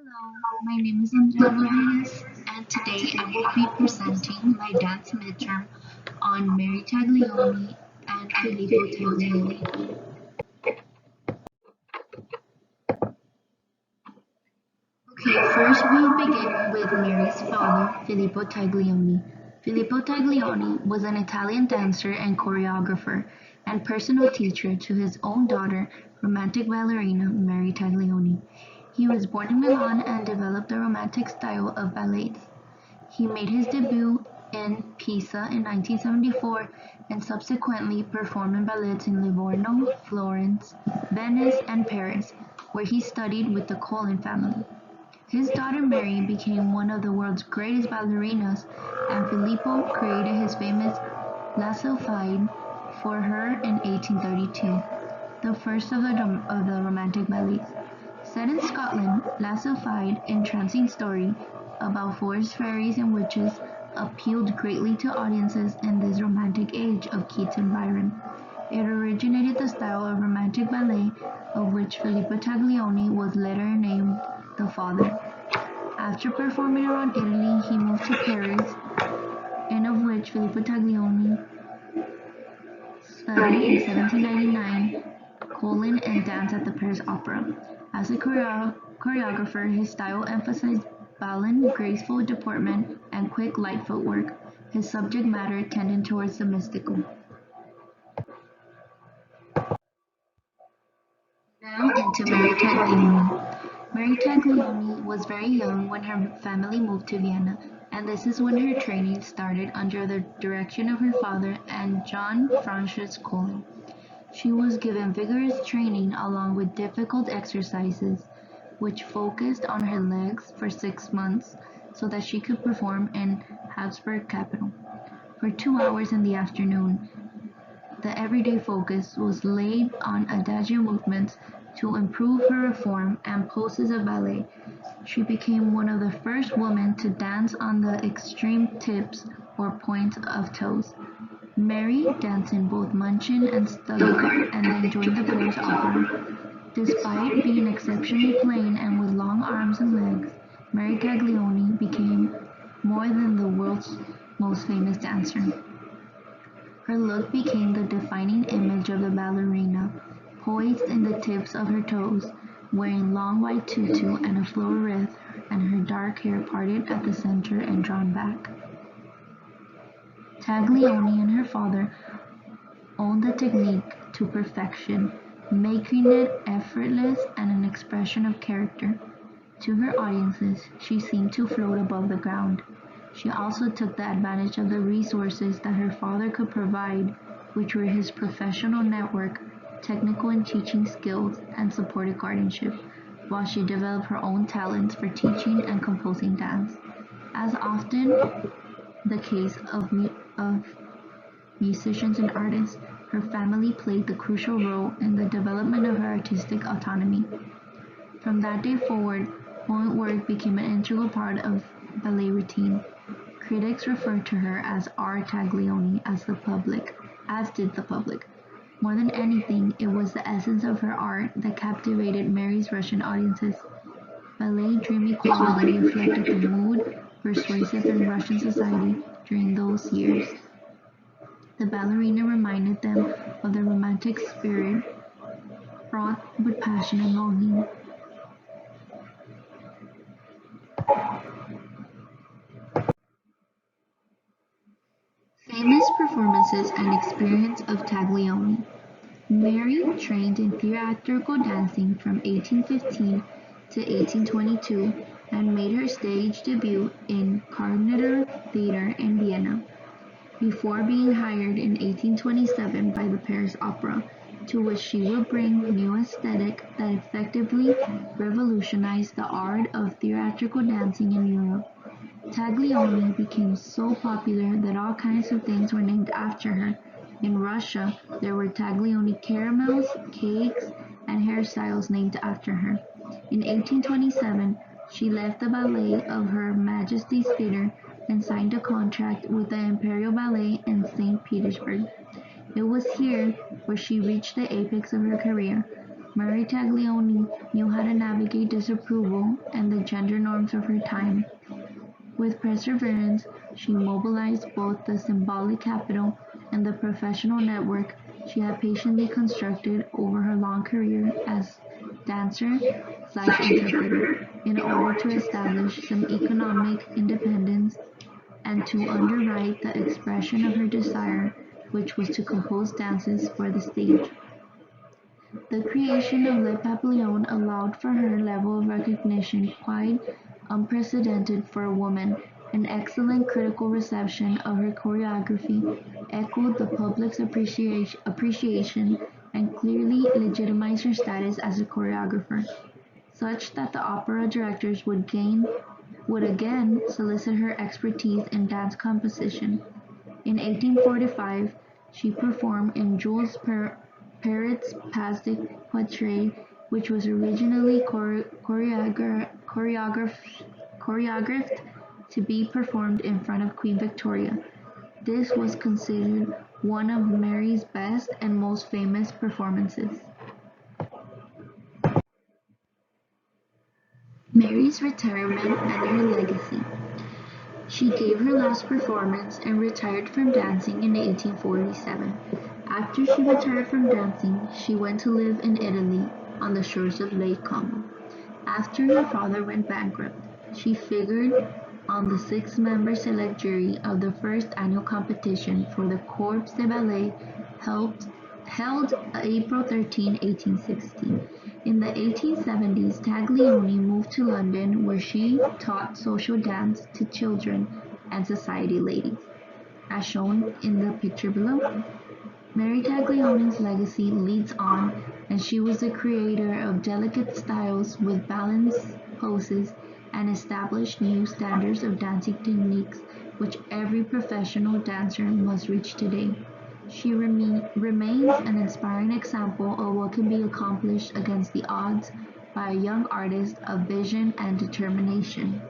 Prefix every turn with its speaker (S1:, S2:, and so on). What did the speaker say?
S1: Hello, my name is Andrea Rodriguez, and today I will be presenting my dance midterm on Mary Taglioni and Filippo Taglioni. Okay, first we'll begin with Mary's father, Filippo Taglioni. Filippo Taglioni was an Italian dancer and choreographer and personal teacher to his own daughter, romantic ballerina Mary Taglioni. He was born in Milan and developed the romantic style of ballets. He made his debut in Pisa in 1974 and subsequently performed in ballets in Livorno, Florence, Venice, and Paris, where he studied with the Colin family. His daughter Mary became one of the world's greatest ballerinas, and Filippo created his famous La Sylphide for her in 1832, the first of the Romantic ballets. Set in Scotland, La Sylphide, entrancing story about forest fairies and witches, appealed greatly to audiences in this romantic age of Keats and Byron. It originated the style of romantic ballet of which Filippo Taglioni was later named the father. After performing around Italy, he moved to Paris, and of which Filippo Taglioni studied in 1799 Colin and dance at the Paris Opera. As a choreographer, his style emphasized balance, graceful deportment, and quick light footwork, his subject matter tending towards the mystical. Now into Mary Taglioni. Mary Taglioni was very young when her family moved to Vienna, and this is when her training started under the direction of her father and John Francis Colin. She was given vigorous training along with difficult exercises, which focused on her legs for 6 months so that she could perform in Habsburg capital. For 2 hours in the afternoon, the everyday focus was laid on adagio movements to improve her form and poses of ballet. She became one of the first women to dance on the extreme tips or points of toes. Mary danced in both Munchin and Stuttgart and then joined the Paris Opera. Despite being exceptionally plain and with long arms and legs, Mary Taglioni became more than the world's most famous dancer. Her look became the defining image of the ballerina, poised in the tips of her toes, wearing long white tutu and a floral wreath, and her dark hair parted at the center and drawn back. Taglioni and her father owned the technique to perfection, making it effortless and an expression of character. To her audiences, she seemed to float above the ground. She also took the advantage of the resources that her father could provide, which were his professional network, technical and teaching skills, and supported guardianship, while she developed her own talents for teaching and composing dance. As often the case of musicians and artists, her family played the crucial role in the development of her artistic autonomy. From that day forward, point work became an integral part of ballet routine. Critics referred to her as our Taglioni as did the public. More than anything, it was the essence of her art that captivated Mary's Russian audiences. Ballet dreamy quality reflected the mood persuasive in Russian society during those years. The ballerina reminded them of the romantic spirit fraught with passion and longing. Famous performances and experience of Taglioni. Mary trained in theatrical dancing from 1815 to 1822 and made her stage debut in Carnegie Theatre in Vienna, before being hired in 1827 by the Paris Opera, to which she would bring new aesthetic that effectively revolutionized the art of theatrical dancing in Europe. Taglioni became so popular that all kinds of things were named after her. In Russia, there were Taglioni caramels, cakes, and hairstyles named after her. In 1827, she left the ballet of Her Majesty's Theatre and signed a contract with the Imperial Ballet in St. Petersburg. It was here where she reached the apex of her career. Mary Taglioni knew how to navigate disapproval and the gender norms of her time. With perseverance, she mobilized both the symbolic capital and the professional network she had patiently constructed over her long career as dancer/interpreter in order to establish some economic independence and to underwrite the expression of her desire, which was to compose dances for the stage. The creation of Le Papillon allowed for her level of recognition quite unprecedented for a woman. An excellent critical reception of her choreography echoed the public's appreciation and clearly legitimized her status as a choreographer, such that the opera directors would again solicit her expertise in dance composition. In 1845, she performed in Jules Perret's Pas de Quatre, which was originally choreographed to be performed in front of Queen Victoria. This was considered one of Mary's best and most famous performances. Mary's retirement and her legacy. She gave her last performance and retired from dancing in 1847. After she retired from dancing, she went to live in Italy on the shores of Lake Como. After her father went bankrupt, she figured on the six-member select jury of the first annual competition for the Corps de Ballet held April 13, 1860. In the 1870s, Taglioni moved to London where she taught social dance to children and society ladies, as shown in the picture below. Mary Taglioni's legacy leads on, and she was the creator of delicate styles with balanced poses and established new standards of dancing techniques which every professional dancer must reach today. She remains an inspiring example of what can be accomplished against the odds by a young artist of vision and determination.